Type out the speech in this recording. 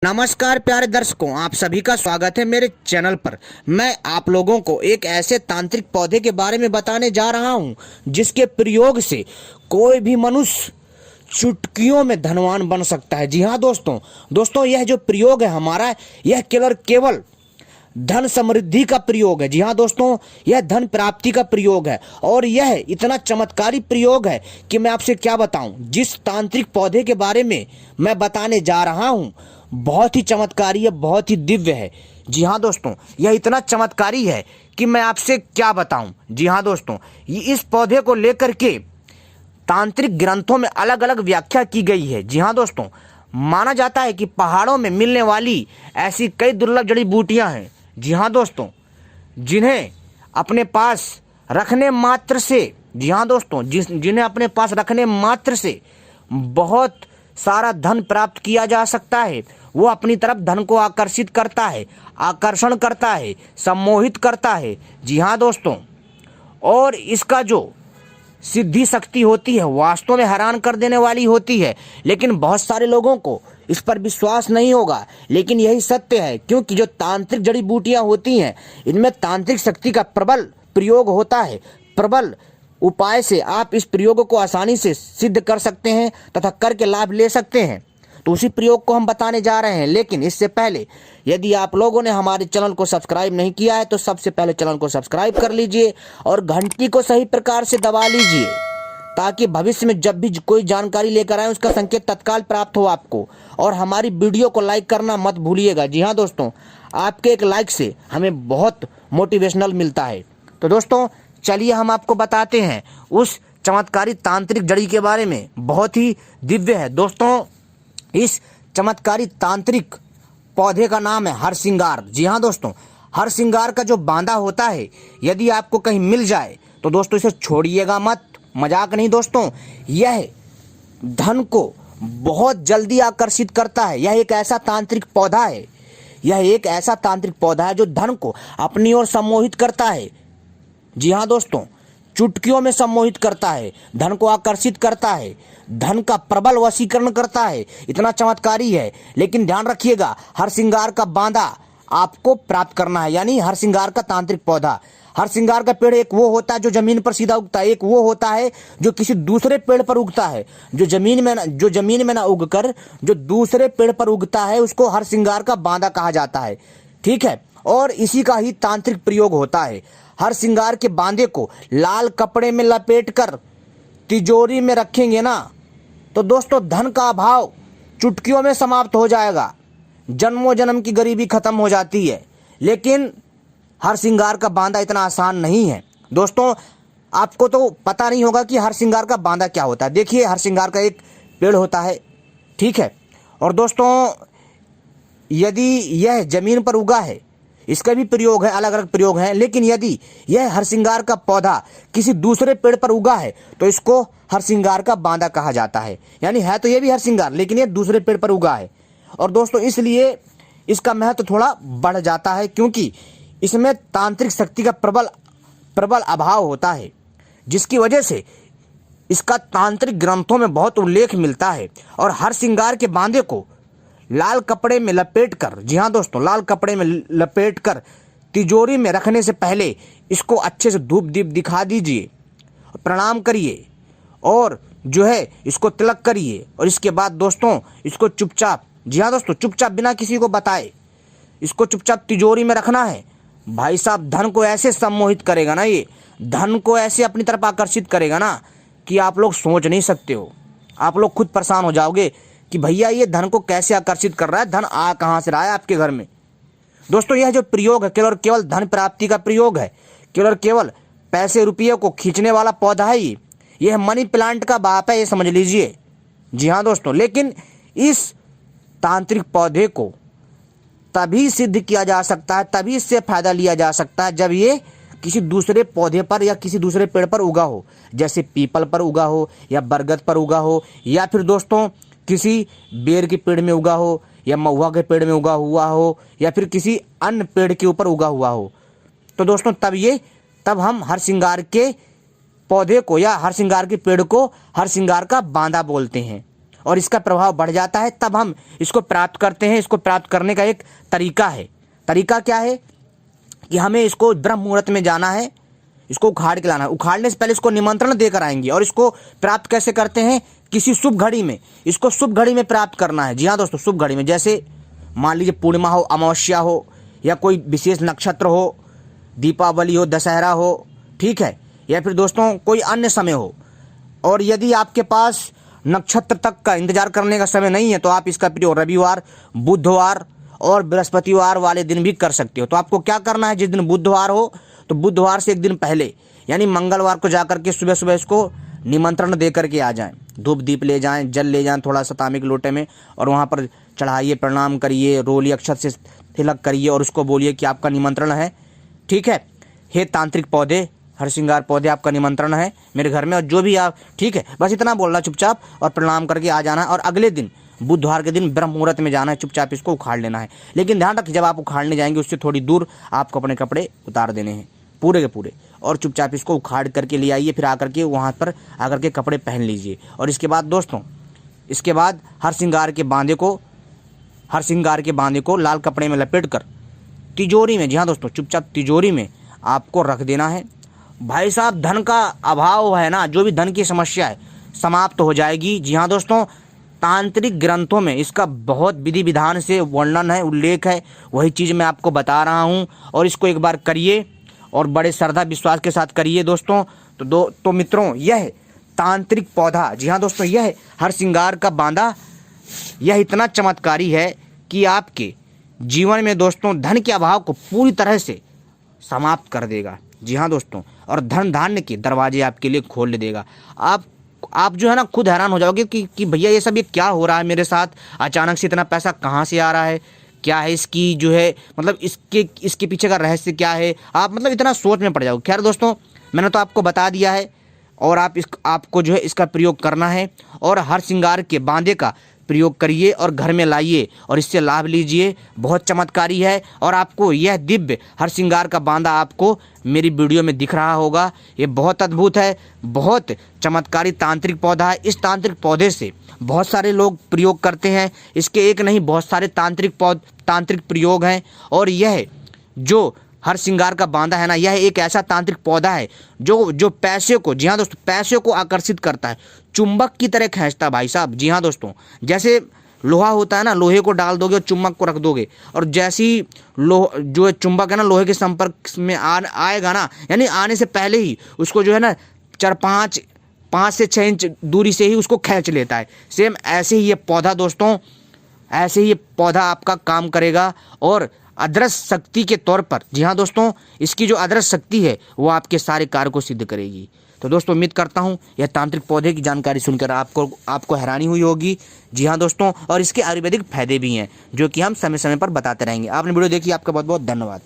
नमस्कार प्यारे दर्शकों, आप सभी का स्वागत है मेरे चैनल पर। मैं आप लोगों को एक ऐसे तांत्रिक पौधे के बारे में बताने जा रहा हूं जिसके प्रयोग से कोई भी मनुष्य चुटकियों में धनवान बन सकता है। जी हाँ दोस्तों, यह जो प्रयोग है हमारा, यह केवल धन समृद्धि का प्रयोग है। जी हाँ दोस्तों, यह धन प्राप्ति का प्रयोग है और यह इतना चमत्कारी प्रयोग है कि मैं आपसे क्या बताऊं। जिस तांत्रिक पौधे के बारे में मैं बताने जा रहा हूं बहुत ही चमत्कारी है, बहुत ही दिव्य है। जी हाँ दोस्तों, यह इतना चमत्कारी है कि मैं आपसे क्या बताऊं। जी हाँ दोस्तों, इस पौधे को लेकर के तांत्रिक ग्रंथों में अलग अलग व्याख्या की गई है। जी हाँ दोस्तों, माना जाता है कि पहाड़ों में मिलने वाली ऐसी कई दुर्लभ जड़ी बूटियां हैं। जी हाँ दोस्तों, जिन्हें अपने पास रखने मात्र से, जी हाँ दोस्तों, जिन्हें अपने पास रखने मात्र से बहुत सारा धन प्राप्त किया जा सकता है। वो अपनी तरफ धन को आकर्षित करता है, आकर्षण करता है, सम्मोहित करता है। जी हाँ दोस्तों, और इसका जो सिद्धि शक्ति होती है वास्तव में हैरान कर देने वाली होती है। लेकिन बहुत सारे लोगों को इस पर विश्वास नहीं होगा, लेकिन यही सत्य है, क्योंकि जो तांत्रिक जड़ी बूटियां होती हैं इनमें तांत्रिक शक्ति का प्रबल प्रयोग होता है। प्रबल उपाय से आप इस प्रयोग को आसानी से सिद्ध कर सकते हैं तथा करके लाभ ले सकते हैं। तो उसी प्रयोग को हम बताने जा रहे हैं। लेकिन इससे पहले यदि आप लोगों ने हमारे चैनल को सब्सक्राइब नहीं किया है तो सबसे पहले चैनल को सब्सक्राइब कर लीजिए और घंटी को सही प्रकार से दबा लीजिए, ताकि भविष्य में जब भी कोई जानकारी लेकर आए उसका संकेत तत्काल प्राप्त हो आपको। और हमारी वीडियो को लाइक करना मत भूलिएगा। जी हाँ दोस्तों, आपके एक लाइक से हमें बहुत मोटिवेशनल मिलता है। तो दोस्तों चलिए हम आपको बताते हैं उस चमत्कारी तांत्रिक जड़ी के बारे में। बहुत ही दिव्य है दोस्तों। इस चमत्कारी तांत्रिक पौधे का नाम है हरसिंगार। जी हाँ दोस्तों, हरसिंगार का जो बांदा होता है यदि आपको कहीं मिल जाए तो दोस्तों इसे छोड़िएगा मत। मजाक नहीं दोस्तों, यह धन को बहुत जल्दी आकर्षित करता है। यह एक ऐसा तांत्रिक पौधा है, यह एक ऐसा तांत्रिक पौधा है जो धन को अपनी ओर सम्मोहित करता है। जी हाँ दोस्तों, चुटकियों में सम्मोहित करता है, धन को आकर्षित करता है, धन का प्रबल वशीकरण करता है। इतना चमत्कारी है। लेकिन ध्यान रखिएगा, हरसिंगार का बांदा आपको प्राप्त करना है, यानी हरसिंगार का तांत्रिक पौधा। हरसिंगार का पेड़ एक वो होता है जो जमीन पर सीधा उगता है, एक वो होता है जो किसी दूसरे पेड़ पर उगता है। जो जमीन में ना उगकर जो दूसरे पेड़ पर उगता है उसको हरसिंगार का बांदा कहा जाता है। ठीक है, और इसी का ही तांत्रिक प्रयोग होता है। हरसिंगार के बांदे को लाल कपड़े में लपेटकर तिजोरी में रखेंगे ना तो दोस्तों धन का अभाव चुटकियों में समाप्त हो जाएगा, जन्मों जन्म की गरीबी खत्म हो जाती है। लेकिन हरसिंगार का बांदा इतना आसान नहीं है दोस्तों। आपको तो पता नहीं होगा कि हरसिंगार का बांदा क्या होता है। देखिए, हरसिंगार का एक पेड़ होता है, ठीक है, और दोस्तों यदि यह जमीन पर उगा है, इसका भी प्रयोग है, अलग अलग प्रयोग हैं। लेकिन यदि यह हरसिंगार का पौधा किसी दूसरे पेड़ पर उगा है तो इसको हरसिंगार का बांदा कहा जाता है। यानी है तो ये भी हरसिंगार, लेकिन ये दूसरे पेड़ पर उगा है। और दोस्तों इसलिए इसका महत्व थोड़ा बढ़ जाता है, क्योंकि इसमें तांत्रिक शक्ति का प्रबल अभाव होता है, जिसकी वजह से इसका तांत्रिक ग्रंथों में बहुत उल्लेख मिलता है। और हरसिंगार के बांदे को लाल कपड़े में लपेटकर, जी हाँ दोस्तों, लाल कपड़े में लपेटकर तिजोरी में रखने से पहले इसको अच्छे से धूप दीप दिखा दीजिए, प्रणाम करिए और जो है इसको तिलक करिए। और इसके बाद दोस्तों इसको चुपचाप, जी हाँ दोस्तों, चुपचाप बिना किसी को बताए इसको चुपचाप तिजोरी में रखना है। भाई साहब, धन को ऐसे सम्मोहित करेगा ना, ये धन को ऐसे अपनी तरफ आकर्षित करेगा ना कि आप लोग सोच नहीं सकते हो। आप लोग खुद परेशान हो जाओगे कि भैया ये धन को कैसे आकर्षित कर रहा है, धन आ कहाँ से रहा है आपके घर में। दोस्तों यह जो प्रयोग है केवल धन प्राप्ति का प्रयोग है, केवल पैसे रुपये को खींचने वाला पौधा है। यह मनी प्लांट का बाप है, ये समझ लीजिए। जी हाँ दोस्तों, लेकिन इस तांत्रिक पौधे को तभी सिद्ध किया जा सकता है, तभी इससे फायदा लिया जा सकता है जब ये किसी दूसरे पौधे पर या किसी दूसरे पेड़ पर उगा हो, जैसे पीपल पर उगा हो या बरगद पर उगा हो, या फिर दोस्तों किसी बेर के पेड़ में उगा हो या महुआ के पेड़ में उगा हुआ हो या फिर किसी अन्य पेड़ के ऊपर उगा हुआ हो। तो दोस्तों तब हम हरसिंगार के पौधे को या हरसिंगार के पेड़ को हरसिंगार का बांदा बोलते हैं। और इसका प्रभाव बढ़ जाता है, तब हम इसको प्राप्त करते हैं। इसको प्राप्त करने का एक तरीका है। तरीका क्या है कि हमें इसको ब्रह्म मुहूर्त में जाना है, इसको उखाड़ के लाना है। उखाड़ने से पहले इसको निमंत्रण देकर आएंगे। और इसको प्राप्त कैसे करते हैं? किसी शुभ घड़ी में, इसको शुभ घड़ी में प्राप्त करना है। जी हाँ दोस्तों, शुभ घड़ी में, जैसे मान लीजिए पूर्णिमा हो, अमावस्या हो, या कोई विशेष नक्षत्र हो, दीपावली हो, दशहरा हो, ठीक है, या फिर दोस्तों कोई अन्य समय हो। और यदि आपके पास नक्षत्र तक का इंतजार करने का समय नहीं है तो आप इसका प्रयोग रविवार, बुधवार और बृहस्पतिवार वाले दिन भी कर सकते हो। तो आपको क्या करना है, जिस दिन बुधवार हो तो बुधवार से एक दिन पहले यानी मंगलवार को जाकर के सुबह सुबह इसको निमंत्रण दे करके आ जाएं। धूप दीप ले जाएं, जल ले जाएं थोड़ा सा तांबे के लोटे में, और वहाँ पर चढ़ाइए, प्रणाम करिए, रोली अक्षत से तिलक करिए और उसको बोलिए कि आपका निमंत्रण है, ठीक है, हे तांत्रिक पौधे, हरसिंगार पौधे, आपका निमंत्रण है मेरे घर में। और जो भी आप, ठीक है, बस इतना बोलना चुपचाप और प्रणाम करके आ जाना। और अगले दिन बुधवार के दिन ब्रह्म मुहूर्त में जाना है, चुपचाप इसको उखाड़ लेना है। लेकिन ध्यान रखिए, जब आप उखाड़ने जाएंगे उससे थोड़ी दूर आपको अपने कपड़े उतार देने हैं पूरे के पूरे, और चुपचाप इसको उखाड़ करके ले आइए। फिर आकर के वहाँ पर आकर के कपड़े पहन लीजिए। और इसके बाद दोस्तों, इसके बाद हरसिंगार के बांधे को लाल कपड़े में लपेट कर तिजोरी में, जी हाँ दोस्तों, चुपचाप तिजोरी में आपको रख देना है। भाई साहब, धन का अभाव है ना, जो भी धन की समस्या है समाप्त हो जाएगी। जी हाँ दोस्तों, तांत्रिक ग्रंथों में इसका बहुत विधि विधान से वर्णन है, उल्लेख है, वही चीज़ मैं आपको बता रहा हूँ। और इसको एक बार करिए और बड़े श्रद्धा विश्वास के साथ करिए दोस्तों। तो मित्रों, यह तांत्रिक पौधा, जी हाँ दोस्तों, यह हरसिंगार का बांधा, यह इतना चमत्कारी है कि आपके जीवन में दोस्तों धन के अभाव को पूरी तरह से समाप्त कर देगा। जी हाँ दोस्तों, और धन धान्य के दरवाजे आपके लिए खोल देगा। आप जो है ना खुद हैरान हो जाओगे कि भैया ये सब ये क्या हो रहा है मेरे साथ, अचानक से इतना पैसा कहाँ से आ रहा है, क्या है इसकी जो है मतलब इसके पीछे का रहस्य क्या है, आप मतलब इतना सोच में पड़ जाओगे। खैर दोस्तों, मैंने तो आपको बता दिया है, और आपको जो है इसका प्रयोग करना है। और हरसिंगार के बांधे का प्रयोग करिए और घर में लाइए और इससे लाभ लीजिए। बहुत चमत्कारी है। और आपको यह दिव्य हरसिंगार का बांधा आपको मेरी वीडियो में दिख रहा होगा। ये बहुत अद्भुत है, बहुत चमत्कारी तांत्रिक पौधा है। इस तांत्रिक पौधे से बहुत सारे लोग प्रयोग करते हैं। इसके एक नहीं, बहुत सारे तांत्रिक प्रयोग हैं। और यह जो हरसिंगार का बांधा है ना, यह एक ऐसा तांत्रिक पौधा है जो पैसे को, जी हाँ दोस्तों, पैसे को आकर्षित करता है, चुंबक की तरह खींचता है भाई साहब। जी हाँ दोस्तों, जैसे लोहा होता है ना, लोहे को डाल दोगे और चुंबक को रख दोगे, और जैसी जो चुंबक है ना लोहे के संपर्क में आएगा ना, यानी आने से पहले ही उसको जो है ना 5 से 6 इंच दूरी से ही उसको खींच लेता है। सेम ऐसे ही ये पौधा दोस्तों, ऐसे ही ये पौधा आपका काम करेगा। और अदृश्य शक्ति के तौर पर, जी हाँ दोस्तों, इसकी जो अदृश्य शक्ति है वो आपके सारे कार्य को सिद्ध करेगी। तो दोस्तों, उम्मीद करता हूँ यह तांत्रिक पौधे की जानकारी सुनकर आपको हैरानी हुई होगी। जी हाँ दोस्तों, और इसके आयुर्वेदिक फायदे भी हैं जो कि हम समय समय पर बताते रहेंगे। आपने वीडियो देखी, आपका बहुत बहुत धन्यवाद।